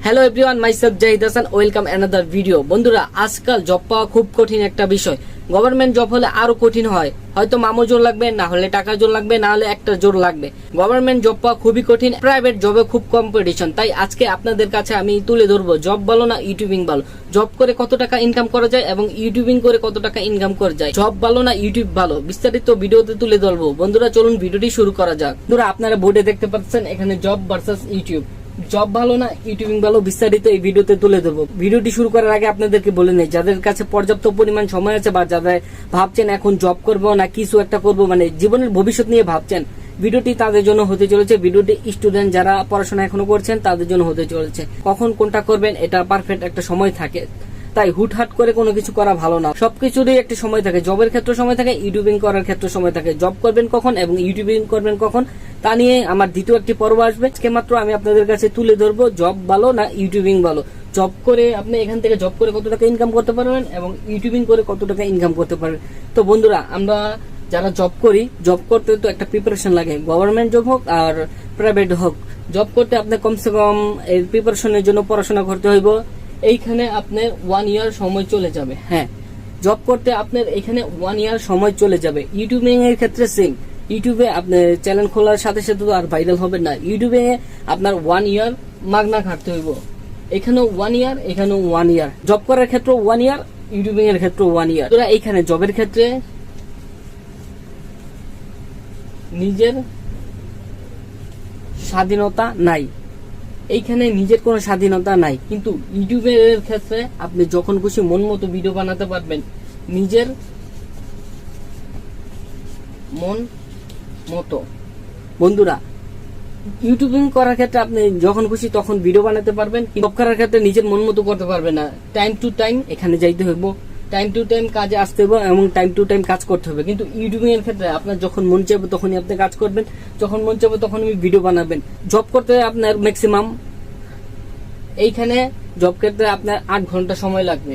Hello everyone, myself Zahid Hasan, welcome another video. বন্ধুরা, আজকাল job পাওয়া খুব কঠিন একটা বিষয়। গভর্নমেন্ট জব হলে আরো কঠিন হয়, হয়তো মামো জোর লাগবে, না হলে টাকা জোর লাগবে, না হলে একটা জোর লাগবে। গভর্নমেন্ট জব পাওয়া খুবই কঠিন, প্রাইভেট জবে খুব কম্পিটিশন। তাই আজকে আপনাদের কাছে আমি তুলে ধরবো জব ভালো না ইউটিউবিং ভালো, জব করে কত টাকা ইনকাম করা যায় এবং ইউটিউবিং করে কত টাকা ইনকাম করা যায়, জব ভালো না ইউটিউব ভালো, বিস্তারিত ভিডিওতে তুলে ধরবো। বন্ধুরা চলুন ভিডিওটি শুরু করা যাক। বন্ধুরা, আপনারা বোর্ডে দেখতে পাচ্ছেন এখানে জব ভার্সেস ইউটিউব, জব ভালো না ইউটিউবিং ভালো, বিস্তারিত এই ভিডিওতে তুলে ধরবো। ভিডিওটি শুরু করার আগে আপনাদেরকে বলে নেই, যাদের কাছে পর্যাপ্ত পরিমাণ সময় আছে বা যাদের ভাবছেন এখন জব করবো না কিছু একটা করবো, মানে জীবনের ভবিষ্যৎ নিয়ে ভাবছেন, ভিডিওটি তাদের জন্য হতে চলেছে। ভিডিওটি স্টুডেন্ট যারা পড়াশোনা এখনো করছেন তাদের জন্য হতে চলেছে। কখন কোনটা করবেন এটা পারফেক্ট একটা সময় থাকে, তাই হুটহাট করে কোনো কিছু করা ভালো না। সবকিছুরই একটা সময় থাকে, জবের ক্ষেত্রে সময় থাকে, ইউটিউবিং করার ক্ষেত্রে সময় থাকে। জব করবেন কখন এবং ইউটিউবিং করবেন কখন তা নিয়ে আমার দ্বিতীয় একটি পর্ব আসবে। আজকে মাত্র আমি আপনাদের কাছে তুলে ধরবো জব ভালো না ইউটিউবিং ভালো, জব করে আপনি এখান থেকে জব করে কত টাকা ইনকাম করতে পারবেন এবং ইউটিউবিং করে কত টাকা ইনকাম করতে পারবেন। তো বন্ধুরা, আমরা যারা জব করি, জব করতে তো একটা প্রিপারেশন লাগে, গভর্নমেন্ট জব হোক আর প্রাইভেট হোক। জব করতে আপনি কমসে কম এর প্রিপারেশনের জন্য পড়াশোনা করতে হইব। এইখানে আপনার 1 ইয়ার সময় চলে যাবে। হ্যাঁ, জব করতে আপনার এখানে 1 ইয়ার সময় চলে যাবে। ইউটিউবিং এর ক্ষেত্রে সেম, ইউটিউবে আপনি চ্যানেল খোলার সাথে সাথে তো আর ভাইরাল হবে না। ইউটিউবে আপনার 1 ইয়ার মাগনা খাটতে হইব। এখানেও 1 ইয়ার, এখানেও 1 ইয়ার। জব করার ক্ষেত্রে 1 ইয়ার, ইউটিউবিং এর ক্ষেত্রে 1 ইয়ার। তোরা এইখানে জবের ক্ষেত্রে নিজের স্বাধীনতা নাই, এইখানে নিজের কোনো স্বাধীনতা নাই। কিন্তু ইউটিউবের ক্ষেত্রে আপনি যখন খুশি মন মতো ভিডিও বানাতে পারবেন, নিজের মন মতো। বন্ধুরা, ইউটিউবিং করার ক্ষেত্রে আপনি যখন খুশি তখন ভিডিও বানাতে পারবেন, জব করার ক্ষেত্রে নিজের মন মতো করতে পারবেন না। টাইম টু টাইম এখানে যাইতে হইব, টাইম টু টাইম কাজে আসতে হবে এবং টাইম টু টাইম কাজ করতে হবে। কিন্তু ইউটিউবিং এর ক্ষেত্রে আপনার যখন মন চাইবে তখনই আপনি কাজ করবেন, যখন মন চাইবে তখনই ভিডিও বানাবেন। জব করতে আপনার ম্যাক্সিমাম এইখানে জব ক্ষেত্রে আপনার 8 ঘন্টা সময় লাগবে,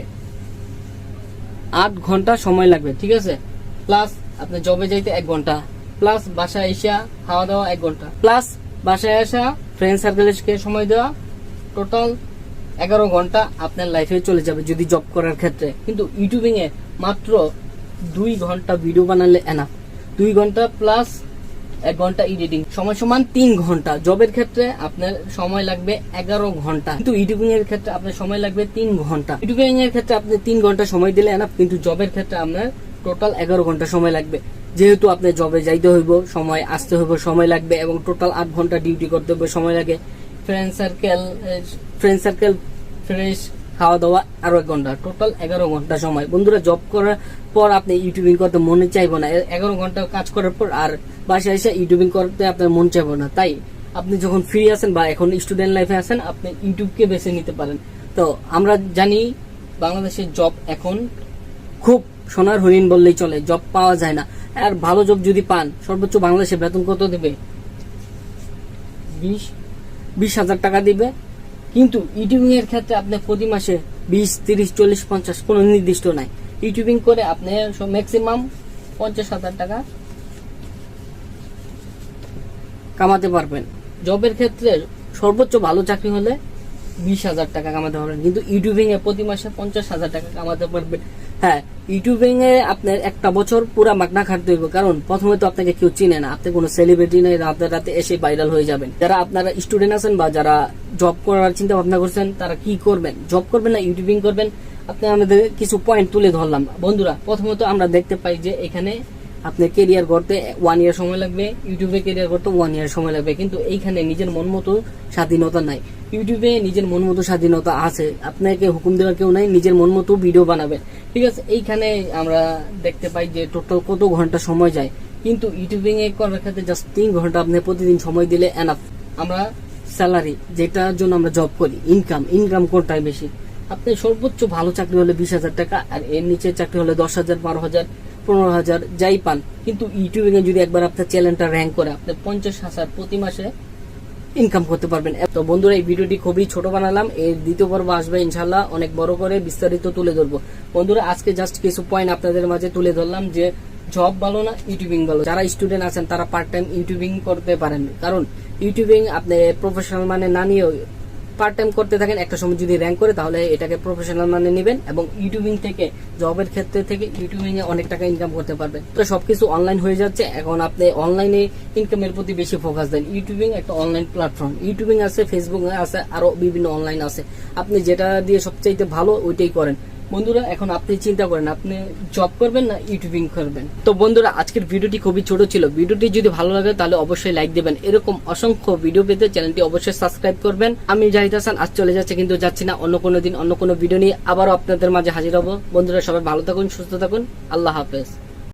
8 ঘন্টা সময় লাগবে, ঠিক আছে। প্লাস আপনার জবে যাইতে 1 ঘন্টা, প্লাস বাসায় এসা খাওয়া দাওয়া 1 ঘন্টা, প্লাস বাসায় আসা ফ্রেন্ড সার্কেলকে সময় দেওয়া, টোটাল 11 ঘন্টা আপনার লাইফে চলে যাবে যদি জব করার ক্ষেত্রে। কিন্তু ইউটিউবিং এ মাত্র 2 ঘন্টা ভিডিও বানালে এনাফ। 2 ঘন্টা প্লাস 1 ঘন্টা এডিটিং, সময় সমান 3 ঘন্টা। জবের ক্ষেত্রে আপনার সময় লাগবে 11 ঘন্টা, কিন্তু ইউটিউবিং এর ক্ষেত্রে আপনার সময় লাগবে 3 ঘন্টা। ইউটিউবিং এর ক্ষেত্রে আপনি 3 ঘন্টা সময় দিলে এনাফ, কিন্তু জবের ক্ষেত্রে আপনার টোটাল 11 ঘন্টা সময় লাগবে। যেহেতু আপনি জবে যাইতে হইব, সময় আসতে হইব, সময় লাগবে এবং টোটাল 8 ঘন্টা ডিউটি করতে হবে, সময় লাগে। ফ্রেন্ড সার্কেল ফ্রেশ খাওয়া দাওয়া আরো 1 ঘন্টা, টোটাল 11 ঘন্টা সময়। বন্ধুরা, জব করার পর আপনি ইউটিউবিং করতে মনে চাইবো না, 11 ঘন্টা কাজ করার পর আর বাসায় এসে ইউটিউবিং করতে আপনার মন চাইবো না। তাই আপনি যখন ফ্রি আছেন বা এখন স্টুডেন্ট লাইফে আছেন, আপনি ইউটিউবকে বেছে নিতে পারেন। তো আমরা জানি বাংলাদেশের জব এখন খুব সোনার হরিণ বললেই চলে, জব পাওয়া যায় না। আর ভালো জব যদি পান, সর্বোচ্চ বাংলাদেশে বেতন কত দেবে? 20,000 টাকা দিবে। কিন্তু ইউটিউবিং এর ক্ষেত্রে আপনি প্রতি মাসে 20, 30, 40, 50 কোনো নির্দিষ্ট নাই। ইউটিউবিং করে আপনি ম্যাক্সিমাম 50,000 টাকা কামাতে পারবেন। জবের ক্ষেত্রে সর্বোচ্চ ভালো চাকরি হলে 20,000 টাকা কামাতে পারবেন, কিন্তু ইউটিউবিং এ প্রতি মাসে 50,000 টাকা কামাতে পারবেন। হ্যাঁ, ইউটিউবিং এ আপনার একটা বছর পুরা মাগনা খাটতে হইব, কারণ প্রথমে তো আপনাকে কেউ চিনে না, আপনি কোনো সেলিব্রিটি নেই, রাতে রাতে এসে ভাইরাল হয়ে যাবেন। যারা আপনারা স্টুডেন্ট আছেন বা যারা জব করার চিন্তা ভাবনা করছেন, তারা কি করবেন, জব করবেন না ইউটিউবিং করবেন, আপনি আমাদের কিছু পয়েন্ট তুলে ধরলাম। বন্ধুরা, প্রথমত আমরা দেখতে পাই যে এখানে আপনি কেরিয়ার করতে 1 ইয়ার সময় লাগবে, ইউটিউবে কেরিয়ার করতে 1 ইয়ার সময় লাগবে। কিন্তু এইখানে নিজের মন মতো স্বাধীনতা নাই। ইউটিউবে নিজের মন মতো স্বাধীনতা আছে, আপনাকে হুকুম দেওয়ার কেউ নাই, নিজের মন মতো ভিডিও বানাবেন, ঠিক আছে। এইখানে আমরা দেখতে পাই যে টোটাল কত ঘন্টা সময় যায়, কিন্তু ইউটিউবিং এ করার ক্ষেত্রে জাস্ট 3 ঘন্টা আপনি প্রতিদিন সময় দিলে এনাফ। আমরা স্যালারি, যেটার জন্য আমরা জব করি, ইনকাম কোনটাই বেশি? আপনি সর্বোচ্চ ভালো চাকরি হলে 20,000 টাকা, আর এর নিচে চাকরি হলে 10,000, 12,000, 15,000 যাই পান। কিন্তু ইউটিউবিং এ যদি একবার আপনার চ্যানেলটা র্যাঙ্ক করে, আপনি 50,000 প্রতি মাসে ইনকাম করতে পারবেন। তো বন্ধুরা, এই ভিডিওটি খুবই ছোট বানালাম, এর দ্বিতীয় পর্ব আসবে ইনশাল্লাহ, অনেক বড় করে বিস্তারিত তুলে ধরবো। বন্ধুরা, আজকে জাস্ট কিছু পয়েন্ট আপনাদের মাঝে তুলে ধরলাম যে জব ভালো না ইউটিউবিং ভালো। যারা স্টুডেন্ট আছেন তারা পার্ট টাইম ইউটিউবিং করতে পারেন, কারণ ইউটিউবিং আপনি প্রফেশনাল মানে না নিয়েও পার্ট টাইম করতে থাকেন, একটা সময় যদি র্যাঙ্ক করে তাহলে এটাকে প্রফেশনাল মানে নেবেন এবং ইউটিউবিং থেকে জবের ক্ষেত্রে থেকে ইউটিউবিং এ অনেক টাকা ইনকাম করতে পারবেন। তো সবকিছু অনলাইন হয়ে যাচ্ছে, এখন আপনি অনলাইনে ইনকামের প্রতি বেশি ফোকাস দেন। ইউটিউবিং একটা অনলাইন প্ল্যাটফর্ম, ইউটিউবিং আছে, ফেসবুক আছে, আরো বিভিন্ন অনলাইন আছে, আপনি যেটা দিয়ে সবচাইতে ভালো ওইটাই করেন। বন্ধুরা এখন আপনি চিন্তা করেন আপনি জব করবেন না ইউটিউবিং করবেন। তো বন্ধুরা আজকের ভিডিওটি খুবই ছোট ছিল, ভিডিওটি যদি ভালো লাগে তাহলে অবশ্যই লাইক দিবেন। এরকম অসংখ্য ভিডিও পেতে চ্যানেলটি অবশ্যই সাবস্ক্রাইব করবেন। আমি জাহিদ হাসান আজ চলে যাচ্ছে, কিন্তু যাচ্ছি না, অন্য কোনো দিন অন্য কোনো ভিডিও নিয়ে আবারও আপনাদের মাঝে হাজির হব। বন্ধুরা সবাই ভালো থাকুন, সুস্থ থাকুন, আল্লাহ হাফেজ।